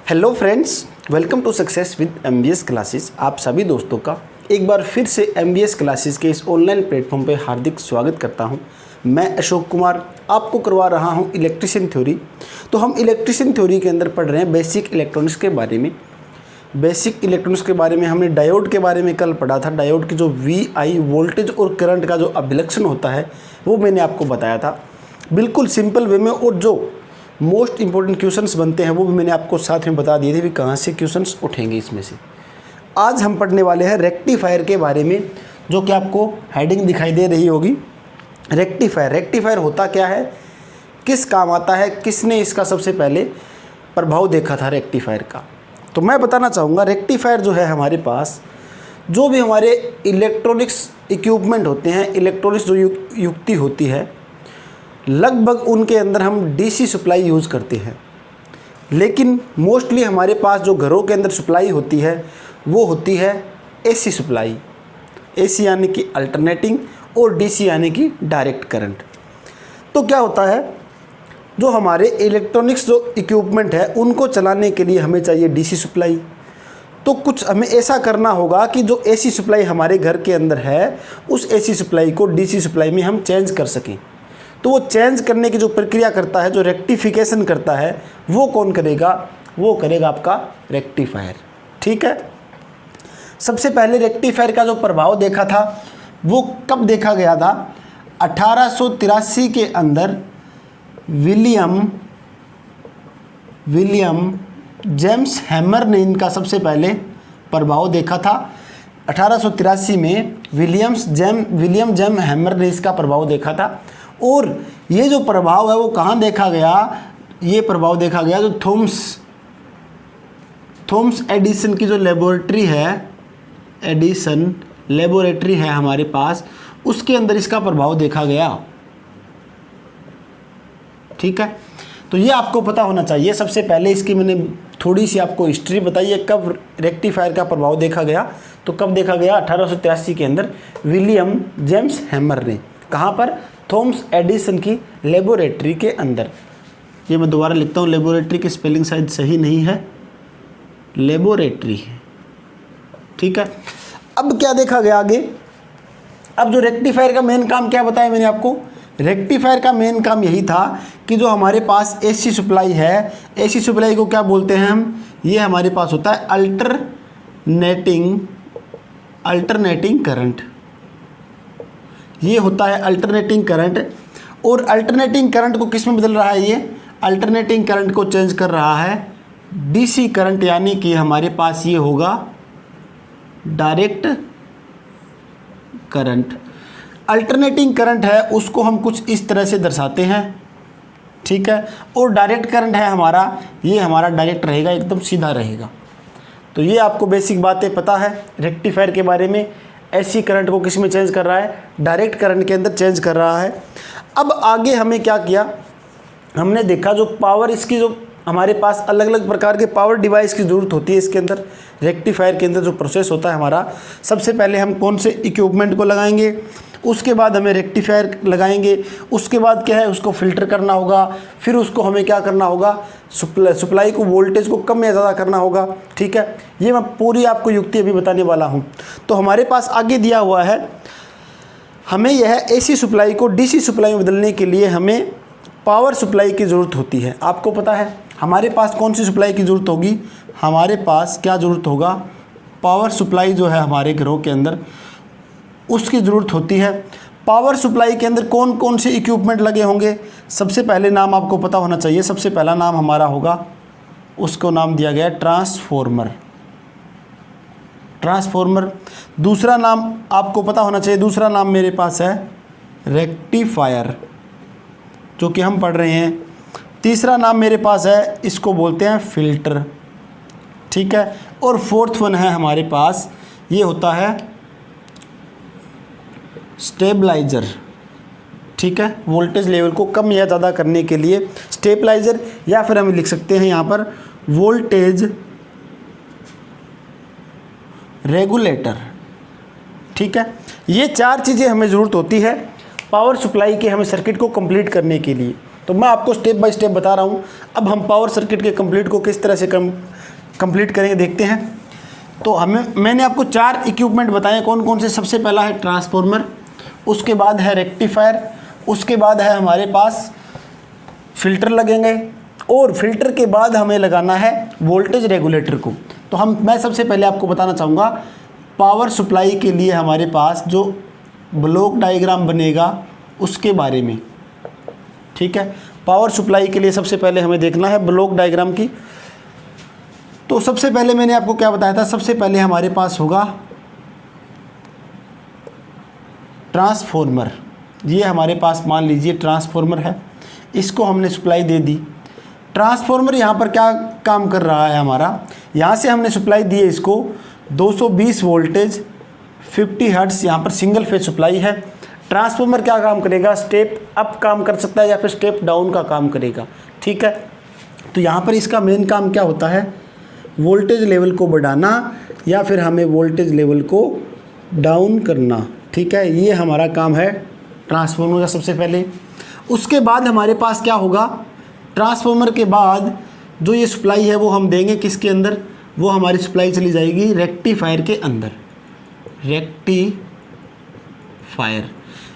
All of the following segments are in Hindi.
Hello friends, welcome to success with MBS classes. आप सभी दोस्तों का एक बार फिर से MBS क्लासेस के इस ऑनलाइन प्लेटफॉर्म पर हार्दिक स्वागत करता हूं। मैं अशोक कुमार आपको करवा रहा हूं इलेक्ट्रिशियन थ्योरी। तो हम इलेक्ट्रिशियन थ्योरी के अंदर पढ़ रहे हैं बेसिक इलेक्ट्रॉनिक्स के बारे में। बेसिक इलेक्ट्रॉनिक्स के बारे में हमने डायोड के बारे में कल पढ़ा था। डायोड की जो VI वोल्टेज और करंट का जो अभिलक्षण होता है वो मैंने आपको बताया था बिल्कुल सिंपल वे में, और जो मोस्ट इंपॉर्टेंट क्वेश्चंस बनते हैं वो भी मैंने आपको साथ में बता दिए थे कि कहाँ से क्वेश्चंस उठेंगे इसमें से। आज हम पढ़ने वाले हैं रेक्टिफायर के बारे में, जो कि आपको हेडिंग दिखाई दे रही होगी। रेक्टिफायर होता क्या है, किस काम आता है, किसने इसका सबसे पहले प्रभाव देखा था रेक्टिफायर का। तो मैं बताना चाहूँगा रेक्टिफायर जो है हमारे पास जो भी हमारे इलेक्ट्रॉनिक्स इक्विपमेंट होते हैं, इलेक्ट्रॉनिक्स जो युक्ति होती है, लगभग उनके अंदर हम DC सप्लाई यूज़ करते हैं। लेकिन मोस्टली हमारे पास जो घरों के अंदर सप्लाई होती है वो होती है AC सप्लाई। AC यानी कि अल्टरनेटिंग और DC यानी कि डायरेक्ट करंट। तो क्या होता है, जो हमारे इलेक्ट्रॉनिक्स जो इक्विपमेंट है उनको चलाने के लिए हमें चाहिए DC सप्लाई। तो कुछ हमें ऐसा करना होगा कि जो AC सप्लाई हमारे घर के अंदर है उस AC सप्लाई को DC सप्लाई में हम चेंज कर सकें। तो वो चेंज करने की जो प्रक्रिया करता है, जो रेक्टिफिकेशन करता है, वो कौन करेगा? वो करेगा आपका रेक्टिफायर। ठीक है। सबसे पहले रेक्टिफायर का जो प्रभाव देखा था वो कब देखा गया था? 1883 के अंदर विलियम जेम्स हैमर ने इनका सबसे पहले प्रभाव देखा था। 1883 में विलियम जेम्स हैमर ने इसका प्रभाव देखा था। और ये जो प्रभाव है वो कहाँ देखा गया? ये प्रभाव देखा गया जो थॉमस एडिसन की जो लेबोरेटरी है, एडिसन लेबोरेटरी है हमारे पास, उसके अंदर इसका प्रभाव देखा गया। ठीक है। तो ये आपको पता होना चाहिए। सबसे पहले इसकी मैंने थोड़ी सी आपको हिस्ट्री बताई है, कब रेक्टिफायर का प्रभाव देखा गया। तो कब देखा गया? 1883 के अंदर विलियम जेम्स हैमर ने। कहाँ पर? थॉमस एडिसन की लेबोरेटरी के अंदर। ये मैं दोबारा लिखता हूँ, लेबोरेटरी की स्पेलिंग शायद सही नहीं है, लेबोरेटरी है। ठीक है। अब क्या देखा गया आगे? अब जो रेक्टिफायर का मेन काम क्या बताया मैंने आपको? रेक्टिफायर का मेन काम यही था कि जो हमारे पास AC सप्लाई है, AC सप्लाई को क्या बोलते हैं हम? ये हमारे पास होता है अल्टरनेटिंग करंट। ये होता है अल्टरनेटिंग करंट। और अल्टरनेटिंग करंट को किस में बदल रहा है? ये अल्टरनेटिंग करंट को चेंज कर रहा है DC करंट, यानी कि हमारे पास ये होगा डायरेक्ट करंट। अल्टरनेटिंग करंट है उसको हम कुछ इस तरह से दर्शाते हैं। ठीक है। और डायरेक्ट करंट है हमारा, ये हमारा डायरेक्ट रहेगा, एकदम सीधा रहेगा। तो ये आपको बेसिक बातें पता है रेक्टिफायर के बारे में। AC करंट को किस में चेंज कर रहा है? डायरेक्ट करंट के अंदर चेंज कर रहा है। अब आगे हमें क्या किया? हमने देखा जो पावर, इसकी जो हमारे पास अलग अलग प्रकार के पावर डिवाइस की ज़रूरत होती है इसके अंदर। रेक्टिफायर के अंदर जो प्रोसेस होता है हमारा, सबसे पहले हम कौन से इक्विपमेंट को लगाएंगे, उसके बाद हमें रेक्टिफायर लगाएंगे, उसके बाद क्या है, उसको फिल्टर करना होगा, फिर उसको हमें क्या करना होगा, सप्लाई को, वोल्टेज को कम या ज़्यादा करना होगा। ठीक है। ये मैं पूरी आपको युक्ति अभी बताने वाला हूँ। तो हमारे पास आगे दिया हुआ है, हमें यह AC सप्लाई को DC सप्लाई में बदलने के लिए हमें पावर सप्लाई की ज़रूरत होती है। आपको पता है हमारे पास कौन सी सप्लाई की ज़रूरत होगी? हमारे पास क्या ज़रूरत होगा? पावर सप्लाई जो है हमारे घरों के अंदर, उसकी ज़रूरत होती है। पावर सप्लाई के अंदर कौन कौन से इक्विपमेंट लगे होंगे? सबसे पहले नाम आपको पता होना चाहिए। सबसे पहला नाम हमारा होगा, उसको नाम दिया गया ट्रांसफॉर्मर। दूसरा नाम आपको पता होना चाहिए, दूसरा नाम मेरे पास है रेक्टिफायर, जो कि हम पढ़ रहे हैं। तीसरा नाम मेरे पास है, इसको बोलते हैं फिल्टर। ठीक है। और फोर्थ वन है हमारे पास, ये होता है स्टेबलाइज़र। ठीक है। वोल्टेज लेवल को कम या ज़्यादा करने के लिए स्टेबलाइज़र, या फिर हम लिख सकते हैं यहाँ पर वोल्टेज रेगुलेटर। ठीक है। ये चार चीज़ें हमें ज़रूरत होती है पावर सप्लाई के हमें सर्किट को कंप्लीट करने के लिए। तो मैं आपको स्टेप बाय स्टेप बता रहा हूँ। अब हम पावर सर्किट के कंप्लीट को किस तरह से कंप्लीट करेंगे देखते हैं। तो मैंने आपको 4 इक्विपमेंट बताए कौन कौन से। सबसे पहला है ट्रांसफार्मर, उसके बाद है रेक्टिफायर, उसके बाद है हमारे पास फिल्टर लगेंगे, और फिल्टर के बाद हमें लगाना है वोल्टेज रेगुलेटर को। तो मैं सबसे पहले आपको बताना चाहूँगा पावर सप्लाई के लिए हमारे पास जो ब्लॉक डायग्राम बनेगा उसके बारे में। ठीक है, पावर सप्लाई के लिए सबसे पहले हमें देखना है ब्लॉक डायग्राम की। तो सबसे पहले मैंने आपको क्या बताया था, सबसे पहले हमारे पास होगा ट्रांसफार्मर। ये हमारे पास मान लीजिए ट्रांसफार्मर है, इसको हमने सप्लाई दे दी। ट्रांसफार्मर यहाँ पर क्या काम कर रहा है हमारा, यहाँ से हमने सप्लाई दी है इसको 220 वोल्टेज 50 हर्ट्ज़, यहाँ पर सिंगल फेज सप्लाई है। ट्रांसफार्मर क्या काम करेगा, स्टेप अप काम कर सकता है या फिर स्टेप डाउन का काम करेगा। ठीक है, तो यहाँ पर इसका मेन काम क्या होता है, वोल्टेज लेवल को बढ़ाना या फिर हमें वोल्टेज लेवल को डाउन करना। ठीक है, ये हमारा काम है ट्रांसफार्मर का सबसे पहले। उसके बाद हमारे पास क्या होगा, ट्रांसफार्मर के बाद जो ये सप्लाई है वो हम देंगे किसके अंदर, वो हमारी सप्लाई चली जाएगी रेक्टिफायर के अंदर। रेक्टिफायर,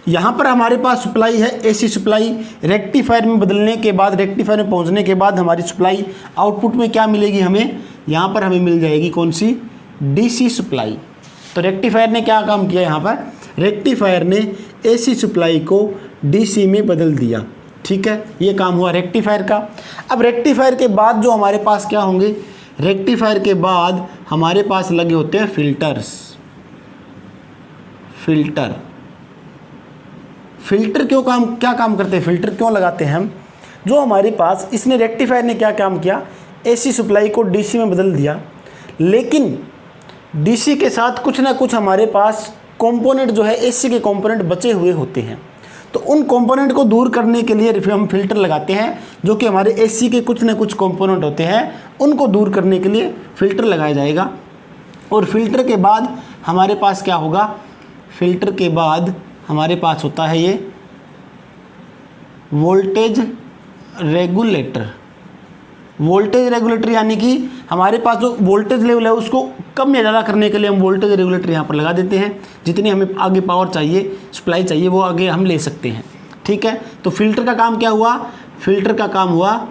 यहाँ पर हमारे पास सप्लाई है एसी सप्लाई। रेक्टिफायर में बदलने के बाद, रेक्टिफायर में पहुँचने के बाद हमारी सप्लाई आउटपुट में क्या मिलेगी हमें, यहाँ पर हमें मिल जाएगी कौन सी, डीसी सप्लाई। तो रेक्टिफायर ने क्या काम किया, यहाँ पर रेक्टिफायर ने एसी सप्लाई को डीसी में बदल दिया। ठीक है, ये काम हुआ रेक्टिफायर का। अब रेक्टिफायर के बाद जो हमारे पास क्या होंगे, रेक्टिफायर के बाद हमारे पास लगे होते हैं फिल्टर्स। फिल्टर क्या काम करते हैं, फिल्टर क्यों लगाते हैं हम, जो हमारे पास इसने रेक्टिफायर ने क्या काम किया, एसी सप्लाई को डीसी में बदल दिया, लेकिन डीसी के साथ कुछ ना कुछ हमारे पास कंपोनेंट जो है एसी के कंपोनेंट बचे हुए होते हैं। तो उन कंपोनेंट को दूर करने के लिए हम फिल्टर लगाते हैं, जो कि हमारे एसी के कुछ ना कुछ कंपोनेंट होते हैं, उनको दूर करने के लिए फिल्टर लगाया जाएगा। और फिल्टर के बाद हमारे पास क्या होगा, फिल्टर के बाद हमारे पास होता है ये वोल्टेज रेगुलेटर। वोल्टेज रेगुलेटर यानी कि हमारे पास जो वोल्टेज लेवल है उसको कम या ज़्यादा करने के लिए हम वोल्टेज रेगुलेटर यहाँ पर लगा देते हैं। जितनी हमें आगे पावर चाहिए, सप्लाई चाहिए, वो आगे हम ले सकते हैं। ठीक है, तो फिल्टर का काम क्या हुआ, फिल्टर का काम हुआ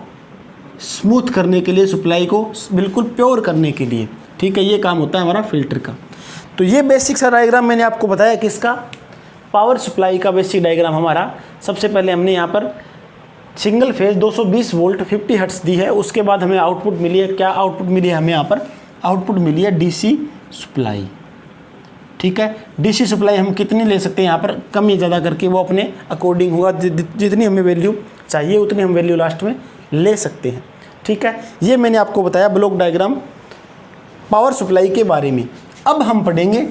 स्मूथ करने के लिए, सप्लाई को बिल्कुल प्योर करने के लिए। ठीक है, ये काम होता है हमारा फिल्टर का। तो ये बेसिक सा डायग्राम मैंने आपको बताया किसका, पावर सप्लाई का बेसिक डायग्राम हमारा। सबसे पहले हमने यहाँ पर सिंगल फेज 220 वोल्ट 50 हर्ट्ज़ दी है। उसके बाद हमें आउटपुट मिली है, क्या आउटपुट मिली है हमें, यहाँ पर आउटपुट मिली है डीसी सप्लाई। ठीक है, डीसी सप्लाई हम कितनी ले सकते हैं, यहाँ पर कम या ज़्यादा करके वो अपने अकॉर्डिंग होगा, जितनी हमें वैल्यू चाहिए उतनी हम वैल्यू लास्ट में ले सकते हैं। ठीक है, ये मैंने आपको बताया ब्लॉक डायग्राम पावर सप्लाई के बारे में। अब हम पढ़ेंगे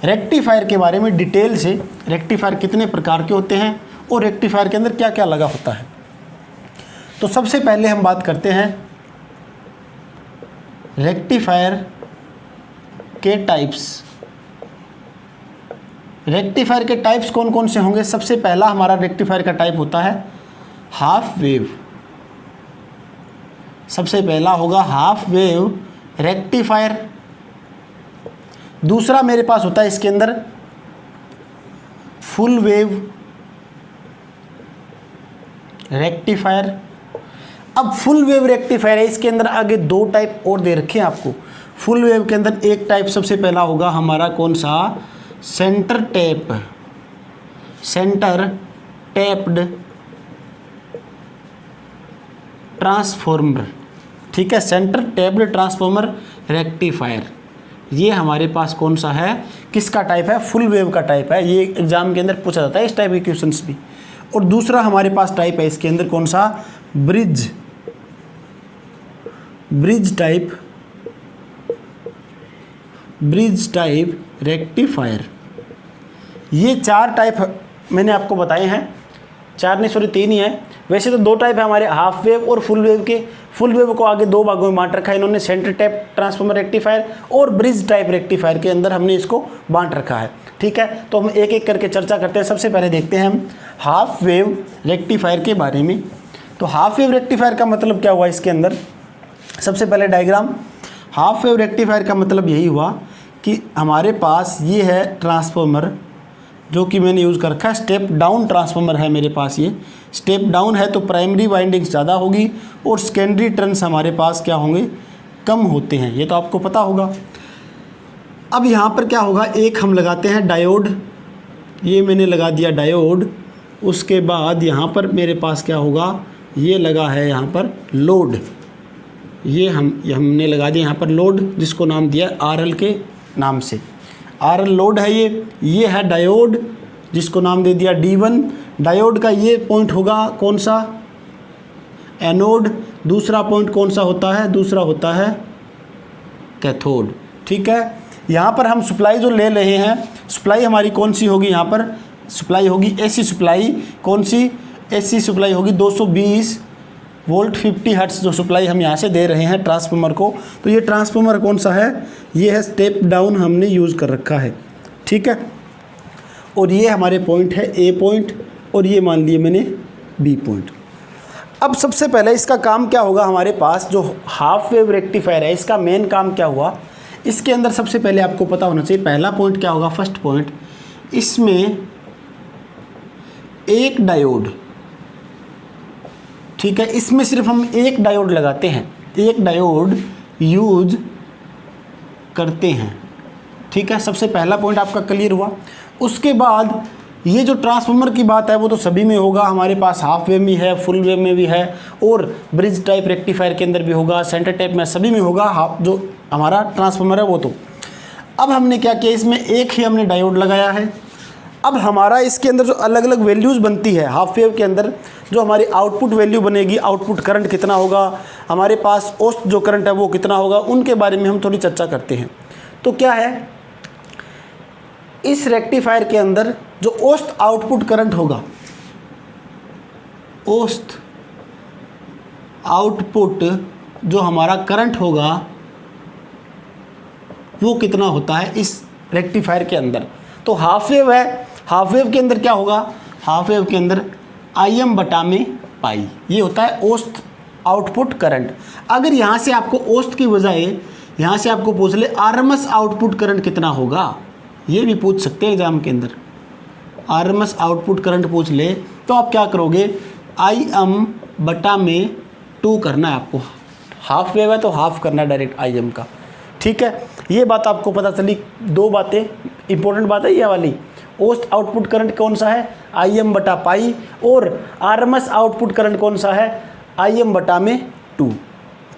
रेक्टिफायर के बारे में डिटेल से, रेक्टिफायर कितने प्रकार के होते हैं और रेक्टिफायर के अंदर क्या क्या लगा होता है। तो सबसे पहले हम बात करते हैं रेक्टिफायर के टाइप्स। रेक्टिफायर के टाइप्स कौन कौन से होंगे, सबसे पहला हमारा रेक्टिफायर का टाइप होता है हाफ वेव। सबसे पहला होगा हाफ वेव रेक्टिफायर। दूसरा मेरे पास होता है इसके अंदर फुल वेव रेक्टिफायर। अब फुल वेव रेक्टिफायर है, इसके अंदर आगे 2 टाइप और दे रखे हैं आपको। फुल वेव के अंदर एक टाइप सबसे पहला होगा हमारा कौन सा, सेंटर टैप्ड ट्रांसफार्मर। ठीक है, सेंटर टैप्ड ट्रांसफार्मर रेक्टिफायर, ये हमारे पास कौन सा है, किसका टाइप है, फुल वेव का टाइप है। ये एग्जाम के अंदर पूछा जाता है इस टाइप के क्वेश्चंस भी। और दूसरा हमारे पास टाइप है इसके अंदर कौन सा, ब्रिज टाइप रेक्टिफायर। ये 4 टाइप मैंने आपको बताए हैं, 4 नहीं सॉरी 3 ही है। वैसे तो 2 टाइप है हमारे, हाफ वेव और फुल वेव के। फुल वेव को आगे 2 भागों में बांट रखा है इन्होंने, सेंटर टैप ट्रांसफार्मर रेक्टिफायर और ब्रिज टाइप रेक्टिफायर के अंदर हमने इसको बांट रखा है। ठीक है, तो हम एक एक करके चर्चा करते हैं। सबसे पहले देखते हैं हम हाफ वेव रेक्टिफायर के बारे में। तो हाफ वेव रेक्टिफायर का मतलब क्या हुआ इसके अंदर, सबसे पहले डायग्राम, हाफ वेव रेक्टिफायर का मतलब यही हुआ कि हमारे पास ये है ट्रांसफार्मर जो कि मैंने यूज़ कर रखा है, स्टेप डाउन ट्रांसफार्मर है मेरे पास। ये स्टेप डाउन है तो प्राइमरी वाइंडिंग्स ज़्यादा होगी और सेकेंडरी टर्न्स हमारे पास क्या होंगे, कम होते हैं, ये तो आपको पता होगा। अब यहाँ पर क्या होगा, एक हम लगाते हैं डायोड, ये मैंने लगा दिया डायोड। उसके बाद यहाँ पर मेरे पास क्या होगा, ये लगा है यहाँ पर लोड, ये हमने लगा दिया यहाँ पर लोड, जिसको नाम दिया RL के नाम से, RL लोड है ये है डायोड जिसको नाम दे दिया D1। डायोड का ये पॉइंट होगा कौन सा, एनोड। दूसरा पॉइंट कौन सा होता है, दूसरा होता है कैथोड। ठीक है, यहाँ पर हम सप्लाई जो ले रहे हैं, सप्लाई हमारी कौन सी होगी, यहाँ पर सप्लाई होगी AC सप्लाई। कौन सी AC सप्लाई होगी, 220 वोल्ट 50 हर्ट्ज जो सप्लाई हम यहाँ से दे रहे हैं ट्रांसफार्मर को। तो ये ट्रांसफार्मर कौन सा है, ये है स्टेप डाउन, हमने यूज़ कर रखा है। ठीक है, और ये हमारे पॉइंट है A पॉइंट और ये मान लिए मैंने B पॉइंट। अब सबसे पहले इसका काम क्या होगा, हमारे पास जो हाफ वेव रेक्टिफायर है इसका मेन काम क्या हुआ, इसके अंदर सबसे पहले आपको पता होना चाहिए पहला पॉइंट क्या होगा, फर्स्ट पॉइंट, इसमें एक डायोड, ठीक है, इसमें सिर्फ हम एक डायोड लगाते हैं, एक डायोड यूज करते हैं। ठीक है, सबसे पहला पॉइंट आपका क्लियर हुआ। उसके बाद ये जो ट्रांसफार्मर की बात है वो तो सभी में होगा, हमारे पास हाफ वेव में है, फुल वेव में भी है और ब्रिज टाइप रेक्टिफायर के अंदर भी होगा, सेंटर टाइप में, सभी में होगा जो हमारा ट्रांसफार्मर है वो। तो अब हमने क्या किया, इसमें एक ही हमने डायोड लगाया है। अब हमारा इसके अंदर जो अलग अलग वैल्यूज़ बनती है हाफ वेव के अंदर, जो हमारी आउटपुट वैल्यू बनेगी, आउटपुट करंट कितना होगा, हमारे पास औसत जो करंट है वो कितना होगा, उनके बारे में हम थोड़ी चर्चा करते हैं। तो क्या है, इस रेक्टिफायर के अंदर जो औसत आउटपुट करंट होगा, औसत आउटपुट जो हमारा करंट होगा वो कितना होता है इस रेक्टिफायर के अंदर। तो हाफ वेव है, हाफ वेव के अंदर क्या होगा, हाफ वेव के अंदर Im बटा में पाई, ये होता है औसत आउटपुट करंट। अगर यहाँ से आपको औसत की बजाय यहाँ से आपको पूछ ले RMS आउटपुट करंट कितना होगा, ये भी पूछ सकते हैं एग्जाम के अंदर, RMS आउटपुट करंट पूछ ले तो आप क्या करोगे, Im बटा में 2 करना है आपको, हाफ वेव है तो हाफ करना है डायरेक्ट Im का। ठीक है, ये बात आपको पता चली। दो बातें इंपॉर्टेंट बात है ये वाली, औसत आउटपुट करंट कौन सा है Im बटा पाई, और RMS आउटपुट करंट कौन सा है Im बटा में 2।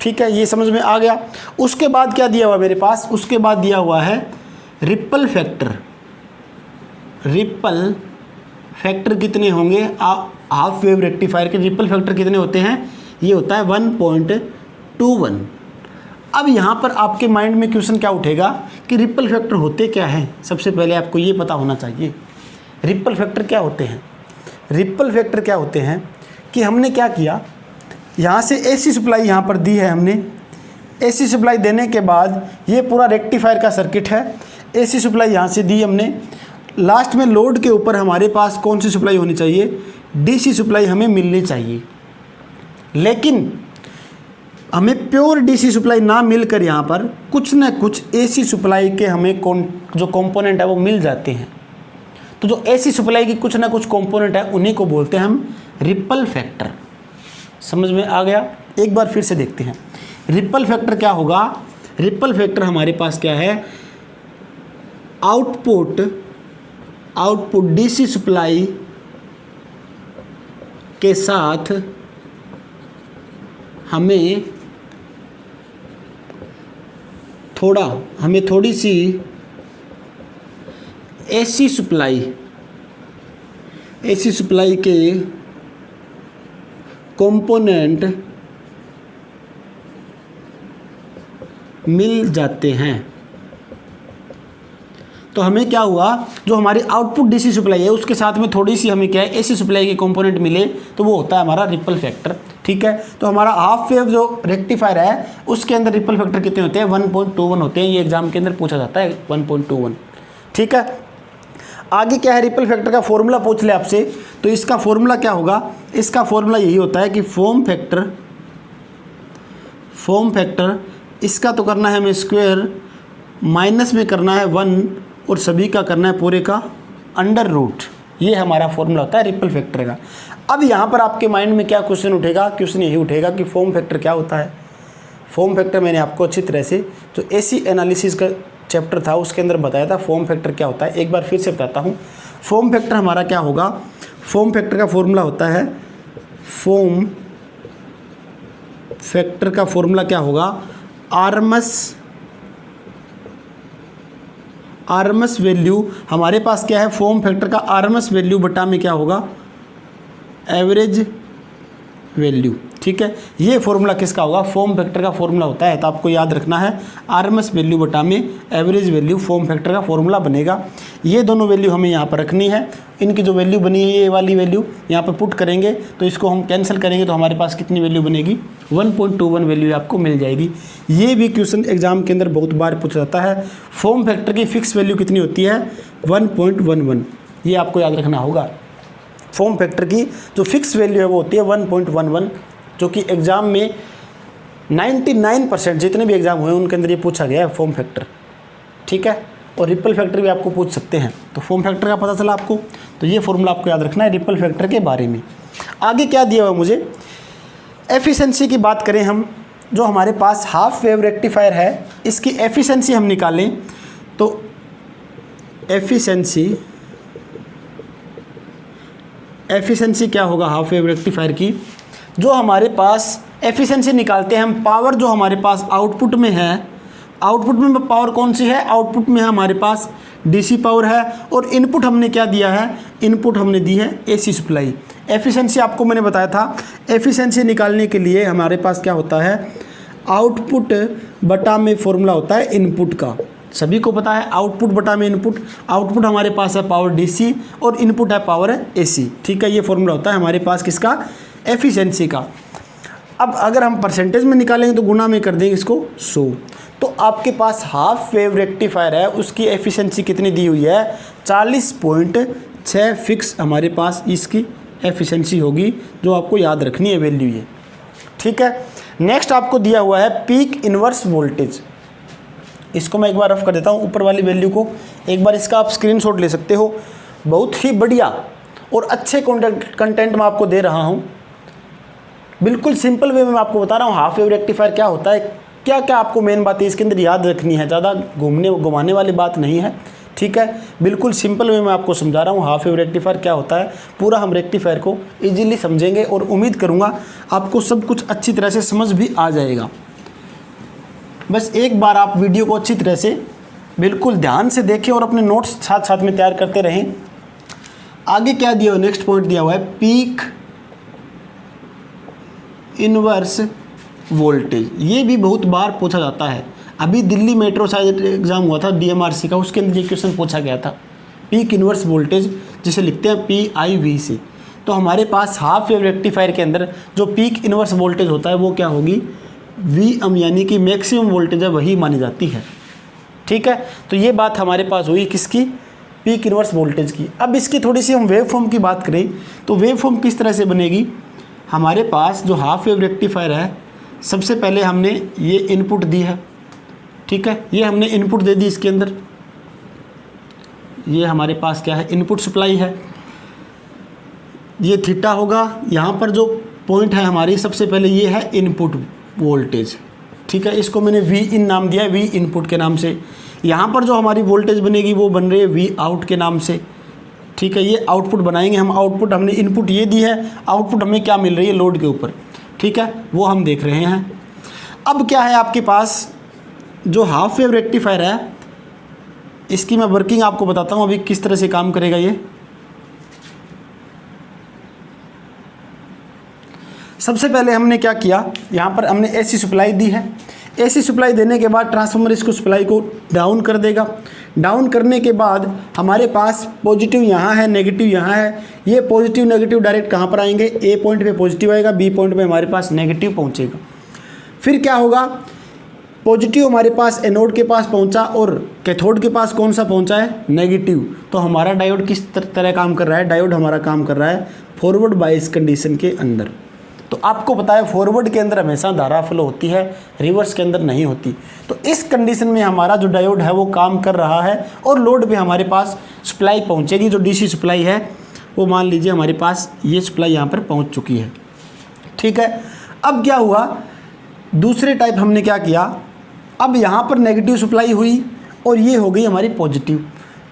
ठीक है, ये समझ में आ गया। उसके बाद क्या दिया हुआ मेरे पास, उसके बाद दिया हुआ है रिपल फैक्टर। रिपल फैक्टर कितने होंगे, हाफ वेव रेक्टिफायर के रिपल फैक्टर कितने होते हैं, ये होता है 1.21। अब यहाँ पर आपके माइंड में क्वेश्चन क्या उठेगा कि रिपल फैक्टर होते क्या हैं। सबसे पहले आपको ये पता होना चाहिए रिपल फैक्टर क्या होते हैं। रिपल फैक्टर क्या होते हैं कि हमने क्या किया, यहाँ से AC सप्लाई यहाँ पर दी है हमने, AC सप्लाई देने के बाद ये पूरा रेक्टिफायर का सर्किट है, AC सप्लाई यहाँ से दी हमने, लास्ट में लोड के ऊपर हमारे पास कौन सी सप्लाई होनी चाहिए, DC सप्लाई हमें मिलनी चाहिए। लेकिन हमें प्योर DC सप्लाई ना मिलकर यहाँ पर कुछ न कुछ AC सप्लाई के हमें जो कंपोनेंट है वो मिल जाते हैं। तो जो AC सप्लाई की कुछ ना कुछ कंपोनेंट है उन्हीं को बोलते हैं हम रिपल फैक्टर। समझ में आ गया, एक बार फिर से देखते हैं रिपल फैक्टर क्या होगा। रिपल फैक्टर हमारे पास क्या है, आउटपुट DC सप्लाई के साथ हमें थोड़ी सी AC सप्लाई के कंपोनेंट मिल जाते हैं। तो हमें क्या हुआ, जो हमारी आउटपुट DC सप्लाई है उसके साथ में थोड़ी सी हमें क्या है AC सप्लाई के कंपोनेंट मिले, तो वो होता है हमारा रिपल फैक्टर। ठीक है, तो हमारा हाफ वेव जो रेक्टिफायर है उसके अंदर रिपल फैक्टर कितने होते हैं, 1.21 होते हैं। ये एग्जाम के अंदर पूछा जाता है 1.21। ठीक है, आगे क्या है, रिपल फैक्टर का फॉर्मूला पूछ ले आपसे, तो इसका फॉर्मूला क्या होगा, इसका फॉर्मूला यही होता है कि फॉर्म फैक्टर इसका तो करना है हमें स्क्वायर, माइनस में करना है 1 और सभी का करना है पूरे का अंडर रूट। ये हमारा फॉर्मूला होता है रिपल फैक्टर का। अब यहाँ पर आपके माइंड में क्या क्वेश्चन उठेगा, क्वेश्चन यही उठेगा कि फॉर्म फैक्टर क्या होता है। फॉर्म फैक्टर मैंने आपको अच्छी तरह से जो एसी एनालिसिस का चैप्टर था उसके अंदर बताया था फॉर्म फैक्टर क्या होता है। एक बार फिर से बताता हूँ, फॉर्म फैक्टर हमारा क्या होगा, फॉर्म फैक्टर का फॉर्मूला होता है, फॉर्म फैक्टर का फॉर्मूला क्या होगा, आरएमएस वैल्यू। हमारे पास क्या है, फॉर्म फैक्टर का आरएमएस वैल्यू बटा में क्या होगा, एवरेज वैल्यू। ठीक है, ये फॉर्मूला किसका होगा, फॉर्म फैक्टर का फॉर्मूला होता है। तो आपको याद रखना है आरएमएस वैल्यू बटा में एवरेज वैल्यू फॉर्म फैक्टर का फॉर्मूला बनेगा। ये दोनों वैल्यू हमें यहाँ पर रखनी है। इनकी जो वैल्यू बनी है ये वाली वैल्यू यहाँ पर पुट करेंगे तो इसको हम कैंसिल करेंगे तो हमारे पास कितनी वैल्यू बनेगी, 1.21 वैल्यू आपको मिल जाएगी। ये भी क्वेश्चन एग्जाम के अंदर बहुत बार पूछा जाता है। फॉर्म फैक्टर की फिक्स वैल्यू कितनी होती है, 1.11। ये आपको याद रखना होगा। फॉर्म फैक्टर की जो फिक्स वैल्यू है वो होती है 1.11, जो कि एग्ज़ाम में 99% जितने भी एग्ज़ाम हुए उनके अंदर ये पूछा गया है फॉर्म फैक्टर। ठीक है, और रिपल फैक्टर भी आपको पूछ सकते हैं। तो फॉर्म फैक्टर का पता चला आपको, तो ये फॉर्मूला आपको याद रखना है रिपल फैक्टर के बारे में। आगे क्या दिया हुआ मुझे, एफिशिएंसी की बात करें हम, जो हमारे पास हाफ वेव रेक्टिफायर है इसकी एफिशिएंसी हम निकालें तो एफिशिएंसी क्या होगा हाफ वेव रेक्टिफायर की, जो हमारे पास एफिशिएंसी निकालते हैं हम, पावर जो हमारे पास आउटपुट में है, आउटपुट में पावर कौन सी है, आउटपुट में हमारे पास डीसी पावर है, और इनपुट हमने क्या दिया है, इनपुट हमने दी है एसी सप्लाई। एफिशिएंसी आपको मैंने बताया था, एफिशिएंसी निकालने के लिए हमारे पास क्या होता है, आउटपुट बटा में फॉर्मूला होता है इनपुट का। सभी को पता है आउटपुट बटा में इनपुट। आउटपुट हमारे पास है पावर डीसी और इनपुट है पावर एसी। ठीक है, ये फॉर्मूला होता है हमारे पास किसका, एफिशिएंसी का। अब अगर हम परसेंटेज में निकालेंगे तो गुना में कर देंगे इसको 100। तो आपके पास हाफ वेव रेक्टिफायर है, उसकी एफिशिएंसी कितनी दी हुई है, 40.6 फिक्स हमारे पास इसकी एफिशिएंसी होगी, जो आपको याद रखनी है वैल्यू ये। ठीक है, नेक्स्ट आपको दिया हुआ है पीक इनवर्स वोल्टेज। इसको मैं एक बार रफ कर देता हूँ, ऊपर वाली वैल्यू को एक बार इसका आप स्क्रीनशॉट ले सकते हो। बहुत ही बढ़िया और अच्छे कंटेंट मैं आपको दे रहा हूँ, बिल्कुल सिंपल वे में मैं आपको बता रहा हूँ हाफ वेव रेक्टिफायर क्या होता है, क्या क्या आपको मेन बातें इसके अंदर याद रखनी है, ज़्यादा घुमाने वाली बात नहीं है। ठीक है, बिल्कुल सिंपल वे में आपको समझा रहा हूँ हाफ वेव रेक्टिफायर क्या होता है। पूरा हम रेक्टिफायर को इजीली समझेंगे और उम्मीद करूँगा आपको सब कुछ अच्छी तरह से समझ भी आ जाएगा। बस एक बार आप वीडियो को अच्छी तरह से बिल्कुल ध्यान से देखें और अपने नोट्स साथ साथ में तैयार करते रहें। आगे क्या दिया हुआ, नेक्स्ट पॉइंट दिया हुआ है पीक इनवर्स वोल्टेज। ये भी बहुत बार पूछा जाता है। अभी दिल्ली मेट्रो शायद एग्जाम हुआ था डीएमआरसी का, उसके अंदर ये क्वेश्चन पूछा गया था, पीक इनवर्स वोल्टेज जिसे लिखते हैं PIV से। तो हमारे पास हाफ वेव रेक्टिफायर के अंदर जो पीक इनवर्स वोल्टेज होता है वो क्या होगी, VM यानी कि मैक्सिमम वोल्टेज है वही मानी जाती है। ठीक है, तो ये बात हमारे पास हुई किसकी, पीक इनवर्स वोल्टेज की। अब इसकी थोड़ी सी हम वेव फॉर्म की बात करें तो वेव फॉर्म किस तरह से बनेगी। हमारे पास जो हाफ वेव रेक्टिफायर है, सबसे पहले हमने ये इनपुट दी है। ठीक है, ये हमने इनपुट दे दी इसके अंदर, ये हमारे पास क्या है, इनपुट सप्लाई है। ये थीटा होगा, यहाँ पर जो पॉइंट है हमारी सबसे पहले ये है इनपुट वोल्टेज। ठीक है, इसको मैंने Vin नाम दिया है, V इनपुट के नाम से। यहाँ पर जो हमारी वोल्टेज बनेगी वो बन रही है V आउट के नाम से। ठीक है, ये आउटपुट बनाएंगे हम। आउटपुट हमने इनपुट ये दी है, आउटपुट हमें क्या मिल रही है लोड के ऊपर। ठीक है, वो हम देख रहे हैं। अब क्या है आपके पास जो हाफ वेव रेक्टिफायर है, इसकी मैं वर्किंग आपको बताता हूँ अभी किस तरह से काम करेगा ये। सबसे पहले हमने क्या किया, यहाँ पर हमने एसी सप्लाई दी है। एसी सप्लाई देने के बाद ट्रांसफार्मर इसको सप्लाई को डाउन कर देगा। डाउन करने के बाद हमारे पास पॉजिटिव यहाँ है, नेगेटिव यहाँ है। ये पॉजिटिव नेगेटिव डायरेक्ट कहाँ पर आएंगे, ए पॉइंट पे पॉजिटिव आएगा, बी पॉइंट पे हमारे पास नेगेटिव पहुँचेगा। फिर क्या होगा, पॉजिटिव हमारे पास एनोड के पास पहुंचा और कैथोड के पास कौन सा पहुंचा है, नेगेटिव। तो हमारा डायोड किस तरह काम कर रहा है, डायोड हमारा काम कर रहा है फॉरवर्ड बायस कंडीशन के अंदर। तो आपको पता है फॉरवर्ड के अंदर हमेशा धारा फ्लो होती है, रिवर्स के अंदर नहीं होती। तो इस कंडीशन में हमारा जो डायोड है वो काम कर रहा है और लोड पे हमारे पास सप्लाई पहुंचेगी, जो डीसी सप्लाई है वो मान लीजिए हमारे पास ये सप्लाई यहाँ पर पहुँच चुकी है। ठीक है, अब क्या हुआ, दूसरे टाइप हमने क्या किया, अब यहाँ पर नेगेटिव सप्लाई हुई और ये हो गई हमारी पॉजिटिव।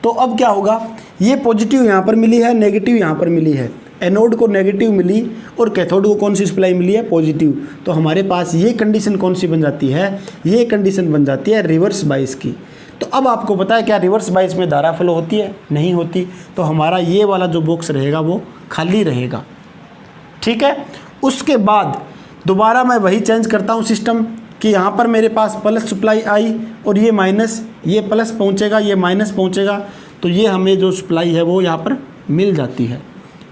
तो अब क्या होगा, ये पॉजिटिव यहाँ पर मिली है, नेगेटिव यहाँ पर मिली है, एनोड को नेगेटिव मिली और कैथोड को कौन सी सप्लाई मिली है, पॉजिटिव। तो हमारे पास ये कंडीशन कौन सी बन जाती है, ये कंडीशन बन जाती है रिवर्स बायस की। तो अब आपको पता है क्या रिवर्स बायस में धारा फ्लो होती है, नहीं होती। तो हमारा ये वाला जो बॉक्स रहेगा वो खाली रहेगा। ठीक है, उसके बाद दोबारा मैं वही चेंज करता हूँ सिस्टम कि यहाँ पर मेरे पास प्लस सप्लाई आई और ये माइनस, ये प्लस पहुँचेगा, ये माइनस पहुँचेगा। तो ये हमें जो सप्लाई है वो यहाँ पर मिल जाती है।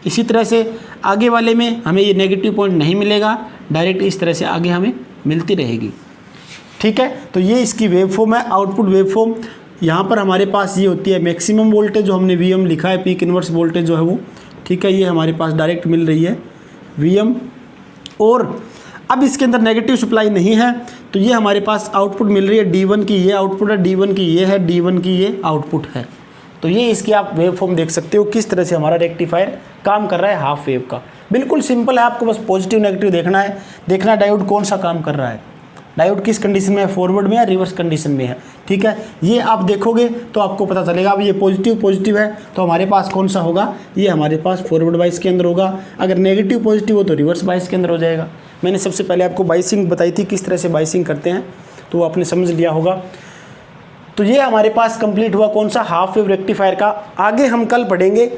इसी तरह से आगे वाले में हमें ये नेगेटिव पॉइंट नहीं मिलेगा, डायरेक्ट इस तरह से आगे हमें मिलती रहेगी। ठीक है, तो ये इसकी वेवफॉर्म है, आउटपुट वेवफॉर्म। यहाँ पर हमारे पास ये होती है मैक्सिमम वोल्टेज, जो हमने वीएम लिखा है, पीक इन्वर्स वोल्टेज जो है वो। ठीक है, ये हमारे पास डायरेक्ट मिल रही है वीएम। और अब इसके अंदर नेगेटिव सप्लाई नहीं है तो ये हमारे पास आउटपुट मिल रही है D1 की, ये आउटपुट है, D1 की ये है, D1 की ये आउटपुट है। तो ये इसकी आप वेव फॉर्म देख सकते हो किस तरह से हमारा रेक्टिफायर काम कर रहा है हाफ वेव का। बिल्कुल सिंपल है, आपको बस पॉजिटिव नेगेटिव देखना है डायोड कौन सा काम कर रहा है, डायोड किस कंडीशन में है, फॉरवर्ड में या रिवर्स कंडीशन में है। ठीक है, ये आप देखोगे तो आपको पता चलेगा। अब ये पॉजिटिव है तो हमारे पास कौन सा होगा, ये हमारे पास फॉरवर्ड बायस के अंदर होगा। अगर नेगेटिव पॉजिटिव हो तो रिवर्स बायस के अंदर हो जाएगा। मैंने सबसे पहले आपको बायसिंग बताई थी, किस तरह से बायसिंग करते हैं, तो आपने समझ लिया होगा। तो ये हमारे पास कंप्लीट हुआ कौन सा, हाफ वेव रेक्टिफायर का। आगे हम कल पढ़ेंगे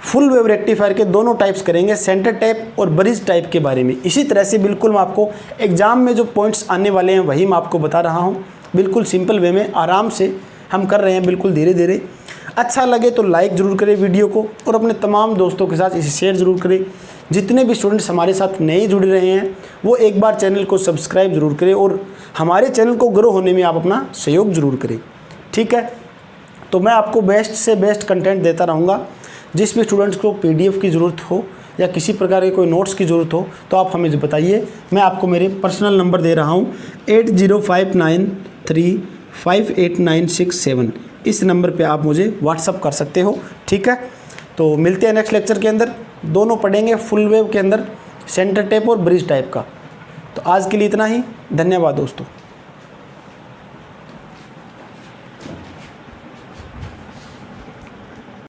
फुल वेव रेक्टिफायर के दोनों टाइप्स करेंगे, सेंटर टाइप और ब्रिज टाइप के बारे में। इसी तरह से बिल्कुल मैं आपको एग्जाम में जो पॉइंट्स आने वाले हैं वही मैं आपको बता रहा हूँ, बिल्कुल सिंपल वे में आराम से हम कर रहे हैं, बिल्कुल धीरे धीरे। अच्छा लगे तो लाइक ज़रूर करें वीडियो को और अपने तमाम दोस्तों के साथ इसे शेयर ज़रूर करें। जितने भी स्टूडेंट्स हमारे साथ नए जुड़ रहे हैं वो एक बार चैनल को सब्सक्राइब ज़रूर करें और हमारे चैनल को ग्रो होने में आप अपना सहयोग ज़रूर करें। ठीक है, तो मैं आपको बेस्ट से बेस्ट कंटेंट देता रहूँगा। जिस भी स्टूडेंट्स को PDF की ज़रूरत हो या किसी प्रकार के कोई नोट्स की ज़रूरत हो तो आप हमें बताइए। मैं आपको मेरे पर्सनल नंबर दे रहा हूँ 8059358967। इस नंबर पे आप मुझे व्हाट्सअप कर सकते हो। ठीक है, तो मिलते हैं नेक्स्ट लेक्चर के अंदर। दोनों पढ़ेंगे फुल वेव के अंदर सेंटर टाइप और ब्रिज टाइप का। तो आज के लिए इतना ही, धन्यवाद दोस्तों।